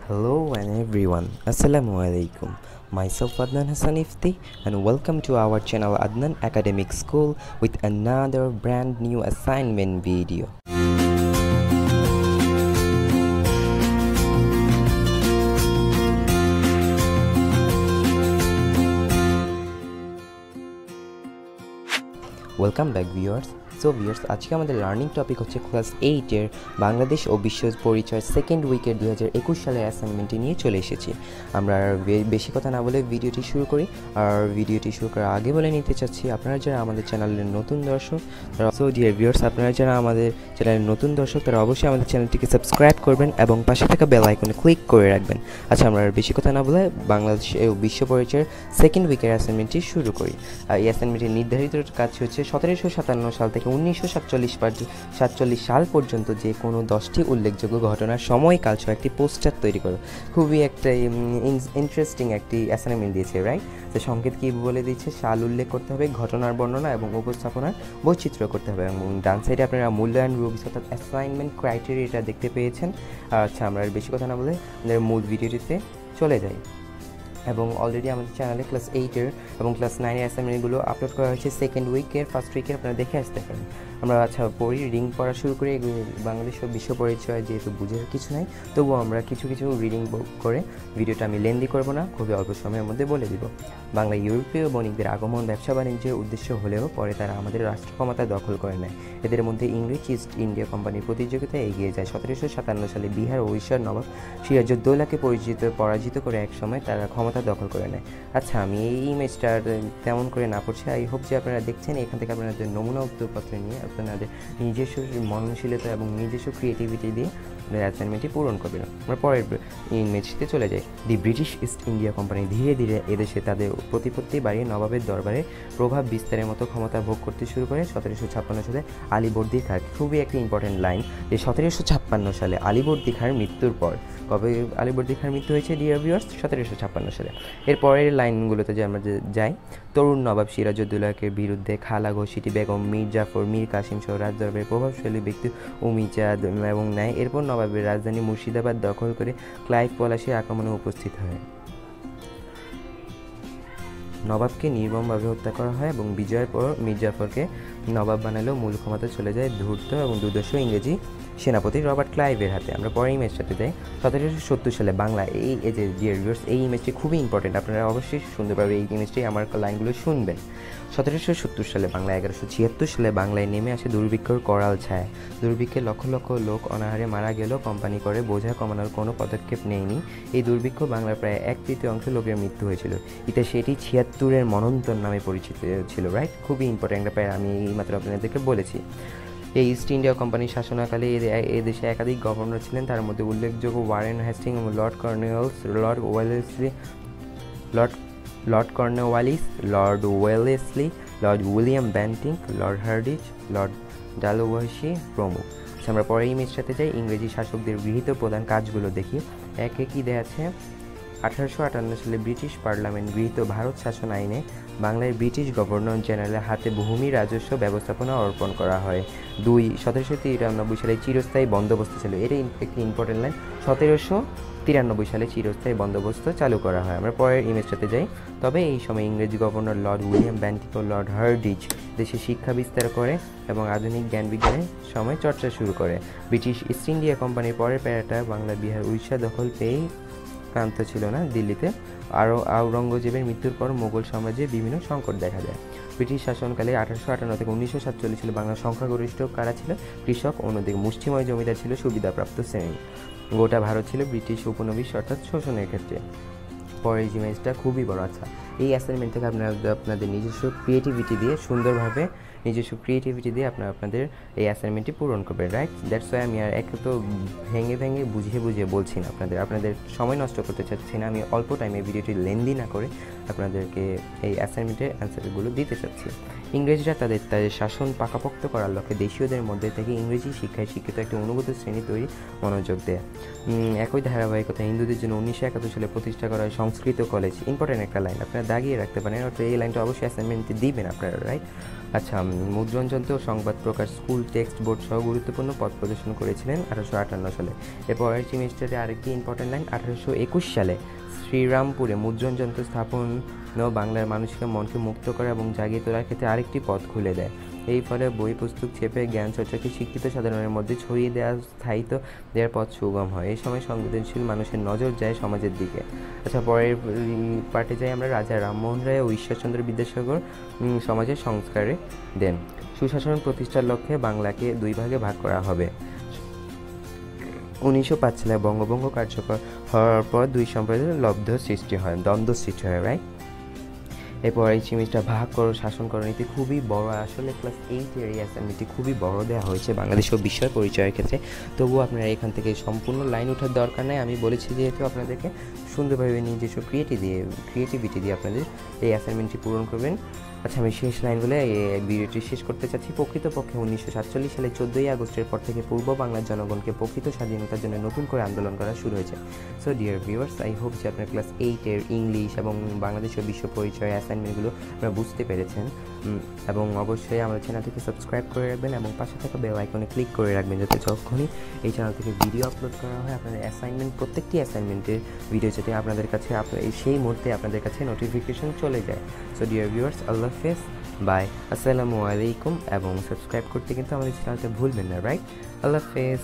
Hello and everyone, Assalamu alaikum. Myself Adnan Hasan Efti and welcome to our channel Adnan Academic School with another brand new assignment video. Welcome back viewers. So viewers, আজকে আমাদের learning topic হচ্ছে class 8 এর বাংলাদেশ ও বিশ্ব পরিচয় second উইকের 2021 সালের অ্যাসাইনমেন্টটি নিয়ে চলে এসেছি। আমরা বেশি কথা না বলে ভিডিওটি শুরু করি। আর ভিডিওটি শুরু করার আগে বলে নিতে চাচ্ছি, আপনারা যারা আমাদের চ্যানেলের নতুন দর্শক, সো ডিয়ার ভিউয়ার্স, আপনারা যারা আমাদের চ্যানেলের নতুন দর্শক তারা অবশ্যই আমাদের চ্যানেলটিকে সাবস্ক্রাইব করবেন এবং পাশে থাকা বেল আইকনে ক্লিক করে রাখবেন। আচ্ছা, আমরা বেশি কথা না বলে বাংলাদেশ ও বিশ্ব পরিচয়ের সেকেন্ড উইকের অ্যাসাইনমেন্টটি শুরু করি। আর এই অ্যাসাইনমেন্টের নির্ধারিত কাজ হচ্ছে 1757 সাল থেকে 1947 সাল পর্যন্ত যে কোনো 10টি উল্লেখযোগ্য ঘটনার সময়কাল সহ একটি পোস্টার তৈরি করো। খুবই একটা ইন্টারেস্টিং একটি অ্যাসাইনমেন্ট দিয়েছে, রাইট? তো সংকেত কী বলে দিচ্ছে, সাল উল্লেখ করতে হবে, ঘটনার বর্ণনা এবং উপস্থাপনার বৈচিত্র্য করতে হবে। এবং ডান সাইডে আপনারা মূল্যায়ন রুলস অর্থাৎ অ্যাসাইনমেন্ট ক্রাইটেরিয়াটা দেখতে পেয়েছেন। আচ্ছা, আমরা বেশি কথা না বলে আমাদের মূল ভিডিওটিতে চলে যাই। এবং অলরেডি আমাদের চ্যানেলে ক্লাস 8-এর এবং ক্লাস 9-এর অ্যাসাইনমেন্টগুলো আপলোড করা হয়েছে। সেকেন্ড উইকের ফার্স্ট উইকের আপনারা দেখে আসতে পারেন। আমরা আচ্ছা পড়ি, রিডিং পড়া শুরু করি। বাংলাদেশ ও বিশ্ব পরিচয় যেহেতু বুঝার কিছু নাই, তবুও আমরা কিছু রিডিং করে ভিডিওটা আমি লেন্দি করব না, খুবই অল্প সময়ের মধ্যে বলে দিব। বাংলা ইউরোপীয় বণিকদের আগমন ব্যবসা বাণিজ্যের উদ্দেশ্য হলেও পরে তারা আমাদের রাষ্ট্র ক্ষমতা দখল করে নেয়। এদের মধ্যে ইংরেজ ইস্ট ইন্ডিয়া কোম্পানির প্রতিযোগিতায় এগিয়ে যায়। 1757 সালে বিহার ও উড়িষ্যার নবাব সিরাজউদ্দৌলাকে পরাজিত করে একসময় তারা ক্ষমতা দখল করে নেয়। আচ্ছা, আমি এই ইমেজটা তেমন করে না পড়ছি। আই হোপ যে আপনারা দেখছেন। এখান থেকে আপনাদের নমুনা উত্তরপত্র নিয়ে আপনাদের নিজস্ব মননশীলতা এবং নিজস্ব ক্রিয়েটিভিটি দিয়ে অ্যাসাইনমেন্টটি পূরণ করবেন। আমরা পরের ইমেজটিতে চলে যাই। দি ব্রিটিশ ইস্ট ইন্ডিয়া কোম্পানি ধীরে ধীরে এদেশে তাদের প্রতিপত্তি বাড়িয়ে নবাবের দরবারে প্রভাব বিস্তারের মতো ক্ষমতা ভোগ করতে শুরু করে। 1756 সালে আলীবর্দী খাঁ, খুবই একটি ইম্পর্টেন্ট লাইন, যে 1756 সালে আলীবর্দী খাঁর মৃত্যুর পর, কবে আলীবর্দী খাঁর মৃত্যু হয়েছে ডিয়ার ভিউয়ার্স? 1756 সালে। এর পরের লাইনগুলোতে যে আমরা যাই, তরুণ নবাব সিরাজউদ্দৌলাকে বিরুদ্ধে খালা ঘোষিটি বেগম, মীর জাফর, মীর কাসিম সহ রাজদরবারের প্রভাবশালী ব্যক্তি উমিচাঁদ এবং ন্যায় এরপর নবাবের রাজধানী মুর্শিদাবাদ দখল করে ক্লাইভ পলাশীর আক্রমণে উপস্থিত হয়। নবাবকে নির্মমভাবে হত্যা করা হয় এবং বিজয়ের পর মীর জাফরকে নবাব বানালেও মূল ক্ষমতা চলে যায় ধূর্ত এবং দুর্দর্শ ইংরেজি সেনাপতি রবার্ট ক্লাইভের হাতে। আমরা পরের ইমেজটাতে যাই। 1770 সালে বাংলা, এই যে ডিয়ার ভিউয়ার্স, এই ইমেজটি খুবই ইম্পর্টেন্ট, আপনারা অবশ্যই সুন্দরভাবে এই ইমেজটি আমার লাইনগুলো শুনবেন। 1770 সালে বাংলা, 1176 সালে বাংলায় নেমে আসে দুর্ভিক্ষর করাল ছায়া। দুর্ভিক্ষে লক্ষ লক্ষ লোক অনাহারে মারা গেলেও কোম্পানি করে বোঝা কমানোর কোনো পদক্ষেপ নেয়নি। এই দুর্ভিক্ষ বাংলার প্রায় 1/3 লোকের মৃত্যু হয়েছিল। ইতিহাসে এটি 76-এর মনন্তর নামে পরিচিত ছিল, রাইট? খুবই ইম্পর্টেন্ট, প্রায় আমি এইমাত্র আপনাদেরকে বলেছি। এই ইস্ট ইন্ডিয়া কোম্পানির শাসনকালে এদেশে একাধিক গভর্নর ছিলেন, তার মধ্যে উল্লেখযোগ্য Warren Hastings, Lord Cornwallis, Lord William Bentinck, Lord Hardinge, Lord Dalhousie প্রমুখ। আমরা পরে ইমেজটাতে যাই। ইংরেজি শাসকদের গৃহীত প্রধান কাজগুলো দেখি। একে কি দেয়া আছে? 1858 সালে ব্রিটিশ পার্লামেন্ট গৃহীত ভারত শাসন আইনে বাংলায় ব্রিটিশ গভর্নর জেনারেলের হাতে ভূমি রাজস্ব ব্যবস্থাপনা অর্পণ করা হয়। 2, 1793 সালে চিরস্থায়ী বন্দোবস্ত ছিল। এটা একটি ইম্পর্টেন্ট লাইন। 1793 সালে চিরস্থায়ী বন্দোবস্ত চালু করা হয়। আমরা পরের ইমেজটাতে যাই। তবে এই সময় ইংরেজি গভর্নর লর্ড উইলিয়াম বেন্টিং ও লর্ড হার্ডিচ দেশে শিক্ষা বিস্তার করে এবং আধুনিক জ্ঞান বিজ্ঞানের সময় চর্চা শুরু করে। ব্রিটিশ ইস্ট ইন্ডিয়া কোম্পানির পরের প্যারাটা বাংলা, বিহার, উড়িষ্যা দখল পেয়েই ক্রান্ত ছিল না। দিল্লিতে আওরঙ্গজেবের মৃত্যুর পর মোগল সাম্রাজ্যে বিভিন্ন সংকট দেখা যায়। ব্রিটিশ শাসনকালে 1858 থেকে 1947 সালে বাংলার সংখ্যাগরিষ্ঠ কারা ছিল? কৃষক। অন্যদিকে মুষ্টিময় জমিদার ছিল সুবিধাপ্রাপ্ত শ্রেণী। গোটা ভারত ছিল ব্রিটিশ উপনিবেশ অর্থাৎ শোষণের ক্ষেত্রে। পরের ইমেজটা খুবই বড়। আচ্ছা, এই অ্যাসাইনমেন্ট থেকে আপনারা আপনাদের নিজস্ব ক্রিয়েটিভিটি দিয়ে সুন্দরভাবে আপনাদের এই অ্যাসাইনমেন্টটি পূরণ করবেন, রাইট? দ্যাটস ওয়াই আমি আর এক তো ভেঙে বুঝিয়ে বলছি না, আপনাদের সময় নষ্ট করতে চাচ্ছি না। আমি অল্প টাইমে ভিডিওটি লেন্দি না করে আপনাদেরকে এই অ্যাসাইনমেন্টের অ্যান্সারগুলো দিতে চাচ্ছি। ইংরেজরা তাদের শাসন পাকাপোক্ত করার লক্ষ্যে দেশীয়দের মধ্যে থেকে ইংরেজি শিক্ষায় শিক্ষিত একটি অনুগত শ্রেণী তৈরি মনোযোগ দেয়। একই ধারাবাহিকতা হিন্দুদের জন্য 1971 সালে প্রতিষ্ঠা করা হয় সংস্কৃত কলেজ। ইম্পর্টেন্ট একটা লাইন, আপনারা দাগিয়ে রাখতে পারেন, অর্থাৎ এই লাইনটা অবশ্যই অ্যাসাইনমেন্টে দিবেন আপনারা, রাইট? আচ্ছা, মুদ্রণযন্ত্র ও সংবাদ প্রকাশ, স্কুল টেক্সট বোর্ড সহ গুরুত্বপূর্ণ পদ প্রদর্শন করেছিলেন 1858 সালে। এরপরের সেমিস্টারে আরেকটি ইম্পর্টেন্ট লাইন, 1821 সালে শ্রীরামপুরে মুদ্রণযন্ত্র স্থাপন বাংলার মানুষকে মনকে মুক্ত করা এবং জাগিয়ে তোলার ক্ষেত্রে আরেকটি পথ খুলে দেয়। এই ফলে বই পুস্তক ছেপে জ্ঞান চর্চাকে শিক্ষিত সাধারণের মধ্যে ছড়িয়ে স্থায়িত্ব দেওয়ার পথ সুগম হয়। এই সময় সংবেদনশীল মানুষের নজর যায় সমাজের দিকে। আচ্ছা, পরের পার্টে যাই আমরা। রাজা রামমোহন রায় ও ঈশ্বরচন্দ্র বিদ্যাসাগর সমাজের সংস্কারে দেন। সুশাসন প্রতিষ্ঠার লক্ষ্যে বাংলাকে 2 ভাগে ভাগ করা হবে। 1905 সালে বঙ্গভঙ্গ কার্যকর হওয়ার পর 2 সম্প্রদায়ের দ্বন্দ্ব সৃষ্টি হয়, রাইট? এরপর এই সেমিস্টার ভাগ করো শাসন করো নীতি খুবই বড়, আসলে ক্লাস 8 এর এই অ্যাসাইনমেন্টটি খুবই বড় দেওয়া হয়েছে বাংলাদেশ ও বিশ্বের পরিচয়ের ক্ষেত্রে। তবুও আপনারা এখান থেকে সম্পূর্ণ লাইন ওঠার দরকার নেই, আমি বলেছি যেহেতু আপনাদেরকে সুন্দরভাবে নিজস্ব ক্রিয়েটিভিটি দিয়ে আপনাদের এই অ্যাসাইনমেন্টটি পূরণ করবেন। আচ্ছা, আমি শেষ লাইনগুলো এই ভিডিওটি শেষ করতে চাচ্ছি। প্রকৃতপক্ষে 1947 সালে 14ই আগস্টের পর থেকে পূর্ব বাংলার জনগণকে প্রকৃত স্বাধীনতার জন্য নতুন করে আন্দোলন করা শুরু হয়েছে। So dear viewers, I hope যে আপনার ক্লাস 8 এর ইংলিশ এবং বাংলাদেশ ও বিশ্ব পরিচয় অ্যাসাইনমেন্টগুলো আপনারা বুঝতে পেরেছেন, এবং অবশ্যই আমার চ্যানেলটিকে সাবস্ক্রাইব করে রাখবেন এবং পাশে থাকা বেল আইকনে ক্লিক করে রাখবেন, যাতে যখনই এই চ্যানেল থেকে ভিডিও আপলোড করা হয় আপনাদের প্রত্যেকটি অ্যাসাইনমেন্টের ভিডিও যাতে আপনাদের কাছে সেই মুহূর্তে আপনাদের কাছে নোটিফিকেশন চলে যায়। সো ডিয়ার ভিউয়ার্স, আল্লাহ হাফেজ, বাই, আসসালামু আলাইকুম, এবং সাবস্ক্রাইব করতে কিন্তু আমাদের চ্যানেলটা ভুলবেন না, রাইট? আল্লাহ হাফেজ।